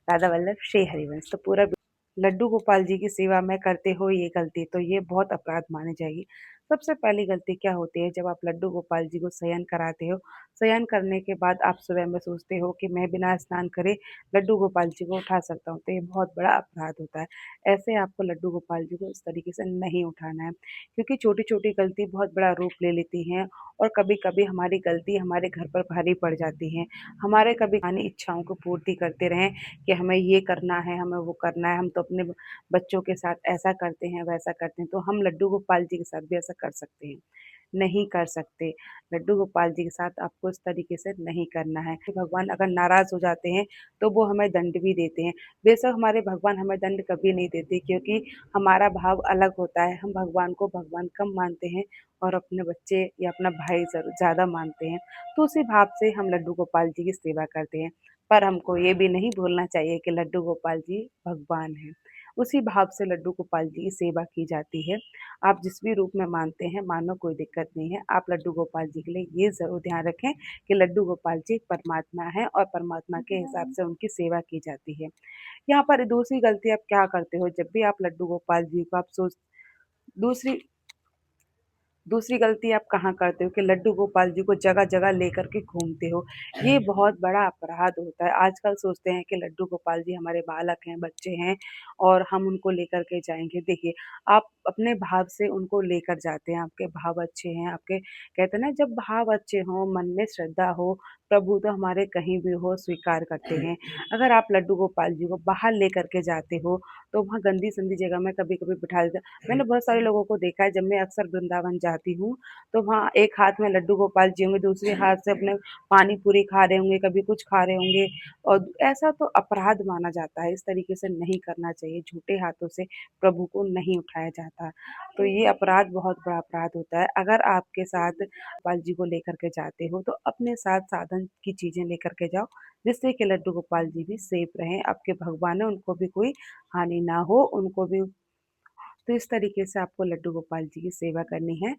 राधा वल्लभ श्री हरिवंश। तो पूरा लड्डू गोपाल जी की सेवा में करते हो ये गलती, तो ये बहुत अपराध मानी जाएगी। सबसे पहली गलती क्या होती है, जब आप लड्डू गोपाल जी को शयन कराते हो, शयन करने के बाद आप सुबह में सोचते हो कि मैं बिना स्नान करे लड्डू गोपाल जी को उठा सकता हूँ, तो ये बहुत बड़ा अपराध होता है। ऐसे आपको लड्डू गोपाल जी को इस तरीके से नहीं उठाना है, क्योंकि छोटी-छोटी गलती बहुत बड़ा रूप ले लेती हैं और कभी-कभी हमारी गलती हमारे घर पर भारी पड़ जाती हैं। हमारे कभी मानी इच्छाओं को पूर्ति करते रहें कि हमें ये करना है, हमें वो करना है, हम तो अपने बच्चों के साथ ऐसा करते हैं, वैसा करते हैं, तो हम लड्डू गोपाल जी के साथ भी ऐसा कर सकते हैं। नहीं कर सकते। लड्डू गोपाल जी के साथ आपको इस तरीके से नहीं करना है कि भगवान अगर नाराज़ हो जाते हैं, तो वो हमें दंड भी देते हैं। बेशक हमारे भगवान हमें दंड कभी नहीं देते, क्योंकि हमारा भाव अलग होता है। हम भगवान को भगवान कम मानते हैं और अपने बच्चे या अपना भाई ज़्यादा मानते हैं। तो उसी भाव से हम लड्डू गोपाल जी की सेवा करते हैं। पर हमको ये भी नहीं भूलना चाहिए कि लड्डू गोपाल जी भगवान हैं। उसी भाव से लड्डू गोपाल जी की सेवा की जाती है। आप जिस भी रूप में मानते हैं, मानो कोई दिक्कत नहीं है। आप लड्डू गोपाल जी के लिए ये ज़रूर ध्यान रखें कि लड्डू गोपाल जी एक परमात्मा हैं और परमात्मा के हिसाब से उनकी सेवा की जाती है। यहाँ पर दूसरी गलती आप क्या करते हो, जब भी आप लड्डू गोपाल जी को आप सोच दूसरी दूसरी गलती आप कहाँ करते हो कि लड्डू गोपाल जी को जगह-जगह लेकर के घूमते हो। ये बहुत बड़ा अपराध होता है। आजकल सोचते हैं कि लड्डू गोपाल जी हमारे बालक हैं, बच्चे हैं और हम उनको लेकर के जाएँगे। देखिए, आप अपने भाव से उनको लेकर जाते हैं, आपके भाव अच्छे हैं, आपके कहते हैं ना, जब भाव अच्छे हों, मन में श्रद्धा हो, प्रभु तो हमारे कहीं भी हो स्वीकार करते हैं। अगर आप लड्डू गोपाल जी को बाहर लेकर के जाते हो, तो वहाँ गंदी-संदी जगह में कभी-कभी बिठा देते हैं। मैंने बहुत सारे लोगों को देखा है, जब मैं अक्सर वृंदावन जाती हूँ, तो वहाँ एक हाथ में लड्डू गोपाल जी होंगे, दूसरे हाथ से अपने पानी पूरी खा रहे होंगे, कभी कुछ खा रहे होंगे और ऐसा तो अपराध माना जाता है। इस तरीके से नहीं करना चाहिए, झूठे हाथों से प्रभु को नहीं उठाया जाता। तो ये अपराध बहुत बड़ा अपराध होता है। अगर आपके साथ गोपाल जी को लेकर के जाते हो, तो अपने साथ साधन की चीज़ें लेकर के जाओ, जिससे कि लड्डू गोपाल जी भी सेफ रहें, आपके भगवान हैं उनको भी कोई हानि ना हो, उनको भी। तो इस तरीके से आपको लड्डू गोपाल जी की सेवा करनी है।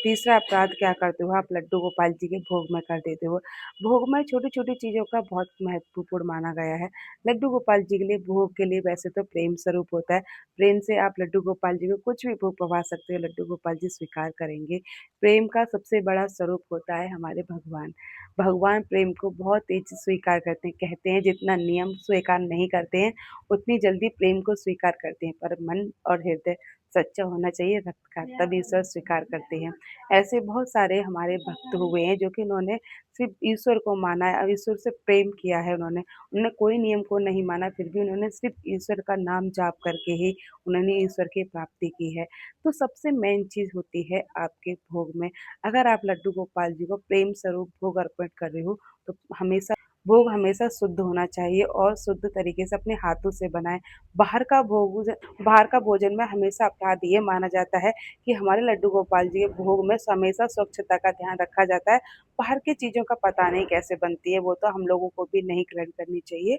तीसरा अपराध क्या करते हो, आप लड्डू गोपाल जी के भोग में कर देते हो। भोग में छोटी-छोटी चीज़ों का बहुत महत्वपूर्ण माना गया है। लड्डू गोपाल जी के लिए, भोग के लिए वैसे तो प्रेम स्वरूप होता है। प्रेम से आप लड्डू गोपाल जी को कुछ भी भोग पवा सकते हो, लड्डू गोपाल जी स्वीकार करेंगे। प्रेम का सबसे बड़ा स्वरूप होता है हमारे भगवान। भगवान प्रेम को बहुत तेज़ी से स्वीकार करते हैं। कहते हैं जितना नियम स्वीकार नहीं करते हैं, उतनी जल्दी प्रेम को स्वीकार करते हैं। पर मन और हृदय सच्चा होना चाहिए रक्त का, तब ईश्वर स्वीकार करते हैं। ऐसे बहुत सारे हमारे भक्त हुए हैं जो कि उन्होंने सिर्फ़ ईश्वर को माना है और ईश्वर से प्रेम किया है उन्होंने। उन्होंने कोई नियम को नहीं माना, फिर भी उन्होंने सिर्फ़ ईश्वर का नाम जाप करके ही उन्होंने ईश्वर की प्राप्ति की है। तो सबसे मेन चीज़ होती है आपके भोग में। अगर आप लड्डू गोपाल जी को प्रेम स्वरूप भोग अर्पित कर रहे हो, तो हमेशा भोग हमेशा शुद्ध होना चाहिए और शुद्ध तरीके से अपने हाथों से बनाएँ। बाहर का भोग बाहर का भोजन में हमेशा अपराध ये माना जाता है कि हमारे लड्डू गोपाल जी के भोग में हमेशा स्वच्छता का ध्यान रखा जाता है। बाहर की चीज़ों का पता नहीं कैसे बनती है, वो तो हम लोगों को भी नहीं ग्रहण करनी चाहिए।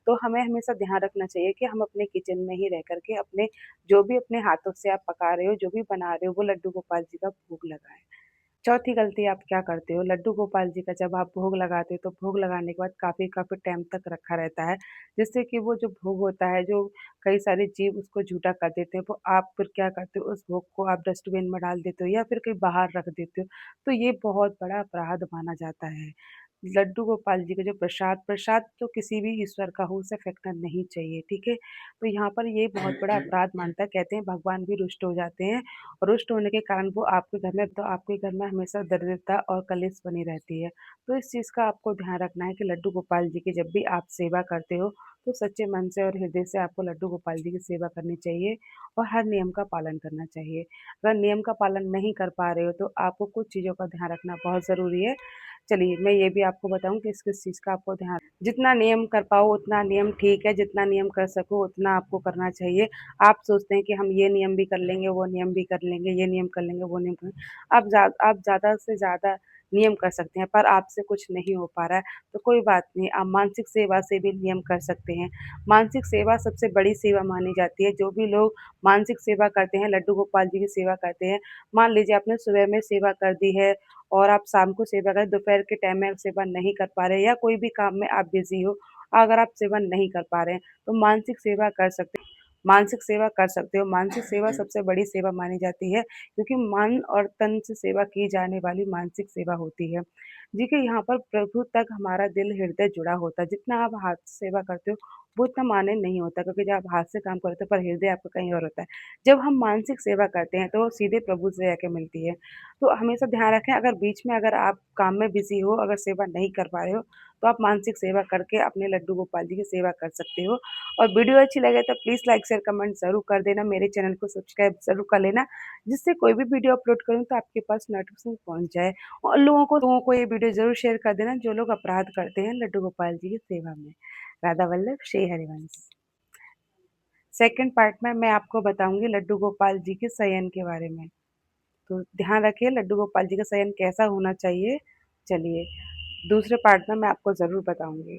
तो हमें हमेशा ध्यान रखना चाहिए कि हम अपने किचन में ही रह कर के अपने जो भी अपने हाथों से आप पका रहे हो, जो भी बना रहे हो, वो लड्डू गोपाल जी का भोग लगाएँ। चौथी गलती आप क्या करते हो, लड्डू गोपाल जी का जब आप भोग लगाते हो, तो भोग लगाने के बाद काफ़ी टाइम तक रखा रहता है, जिससे कि वो जो भोग होता है, जो कई सारे जीव उसको झूठा कर देते हैं, वो आप फिर क्या करते हो, उस भोग को आप डस्टबिन में डाल देते हो या फिर कहीं बाहर रख देते हो, तो ये बहुत बड़ा अपराध माना जाता है। लड्डू गोपाल जी का जो प्रसाद प्रसाद तो किसी भी ईश्वर का हो, उसे फेंकना नहीं चाहिए, ठीक है? तो यहाँ पर ये बहुत बड़ा अपराध मानता है, कहते हैं भगवान भी रुष्ट हो जाते हैं और रुष्ट होने के कारण वो आपके घर में हमेशा दरिद्रता और कलेश बनी रहती है। तो इस चीज़ का आपको ध्यान रखना है कि लड्डू गोपाल जी की जब भी आप सेवा करते हो, तो सच्चे मन से और हृदय से आपको लड्डू गोपाल जी की सेवा करनी चाहिए और हर नियम का पालन करना चाहिए। अगर नियम का पालन नहीं कर पा रहे हो, तो आपको कुछ चीज़ों का ध्यान रखना बहुत ज़रूरी है। चलिए, मैं ये भी आपको बताऊँ कि किस-किस चीज़ का आपको ध्यान, जितना नियम कर पाओ उतना नियम ठीक है, जितना नियम कर सको उतना आपको करना चाहिए। आप सोचते हैं कि हम ये नियम भी कर लेंगे, वो नियम भी कर लेंगे, ये नियम कर लेंगे, वो नियम कर आप ज़्यादा से ज़्यादा नियम कर सकते हैं, पर आपसे कुछ नहीं हो पा रहा है, तो कोई बात नहीं, आप मानसिक सेवा से भी नियम कर सकते हैं। मानसिक सेवा सबसे बड़ी सेवा मानी जाती है, जो भी लोग मानसिक सेवा करते हैं, लड्डू गोपाल जी की सेवा करते हैं, मान लीजिए आपने सुबह में सेवा कर दी है और आप शाम को सेवा करें, दोपहर के टाइम में सेवा नहीं कर पा रहे या कोई भी काम में आप बिज़ी हो, अगर आप सेवा नहीं कर पा रहे हैं, तो मानसिक सेवा कर सकते हैं। मानसिक सेवा कर सकते हो। मानसिक सेवा सबसे बड़ी सेवा मानी जाती है, क्योंकि मन और तन से सेवा की जाने वाली मानसिक सेवा होती है। देखिए, यहाँ पर प्रभु तक हमारा दिल हृदय जुड़ा होता है। जितना आप हाथ से सेवा करते हो, वो इतना मान्य नहीं होता, क्योंकि जब आप हाथ से काम करते हो, पर हृदय आपका कहीं और होता है। जब हम मानसिक सेवा करते हैं, तो वो सीधे प्रभु से जाके मिलती है। तो हमेशा ध्यान रखें, अगर बीच में अगर आप काम में बिज़ी हो, अगर सेवा नहीं कर पा रहे हो, तो आप मानसिक सेवा करके अपने लड्डू गोपाल जी की सेवा कर सकते हो। और वीडियो अच्छी लगे तो प्लीज़ लाइक, शेयर, कमेंट ज़रूर कर देना। मेरे चैनल को सब्सक्राइब ज़रूर कर लेना, जिससे कोई भी वीडियो अपलोड करूँ तो आपके पास नोटिफ़िकेशन पहुँच जाए। और लोगों को ये वीडियो ज़रूर शेयर कर देना, जो लोग अपराध करते हैं लड्डू गोपाल जी की सेवा में। राधा वल्लभ श्री हरिवंश। सेकंड पार्ट में मैं आपको बताऊँगी लड्डू गोपाल जी के शयन के बारे में। तो ध्यान रखिए लड्डू गोपाल जी का शयन कैसा होना चाहिए। चलिए, दूसरे पार्ट में मैं आपको ज़रूर बताऊँगी।